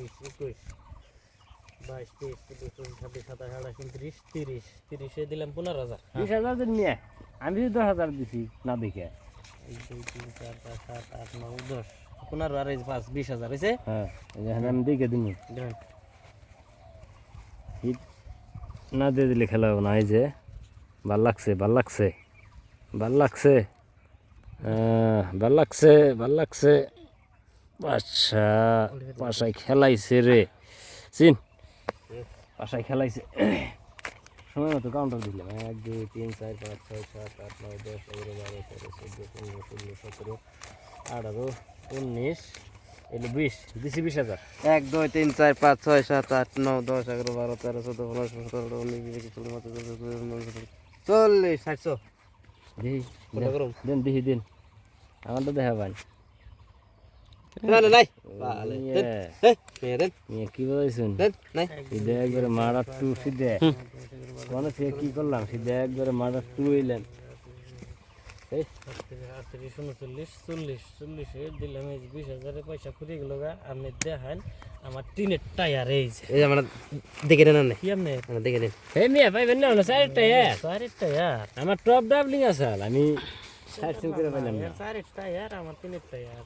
21 22 23 24 25 26 27 28 29 30 30 দিলাম 15,000 20,000 দিন নিয়ে আমি 10,000 দিছি না দেখে 1 2 3 4 5 7 8 9 10 15 আর 5 20,000 হইছে হ্যাঁ এখানে আমি দেখে দিমু দেন হিট না দিয়ে দিলে খেলা হবে না এই যে ভাল লাগছে ভাল লাগছে ভাল লাগছে ভাল লাগছে ভাল লাগছে আচ্ছা পাশায় খেলাইছে রে চিন পাশায় খেলাইছে সময় মতো কাউন্টার দিলাম 1 2 3 4 5 6 7 8 9 10 11 12 13 14 15 16 17 18 19 এলো 20 দিছি 20,000 1 2 3 4 5 6 7 8 9 10 11 12 13 14 15 16 17 18 19 20 40 দিন দিহি দিন আমারটা দেখা পান নাই বালে দেন নিয়ে কি বলেছেন নাই সিধে একবারে মারার টু সিধে মানে সে কি করলাম সিধে একবারে মারার টু হইলেন 38 39 40 40 দিলাম এই 20,000 পয়সা ফুরিয়ে গেল গা আপনি দেখান আমার টিনের টায়ার এই যে এই যে আমরা দেখে নেন না কি আপনি দেখে নেন এই মিয়া পাইবেন না চার টায়ার টায়ার আমার টপ ডাবলিং আছে আমি সাইড করে পাইলাম না টায়ার আমার টিনের টায়ার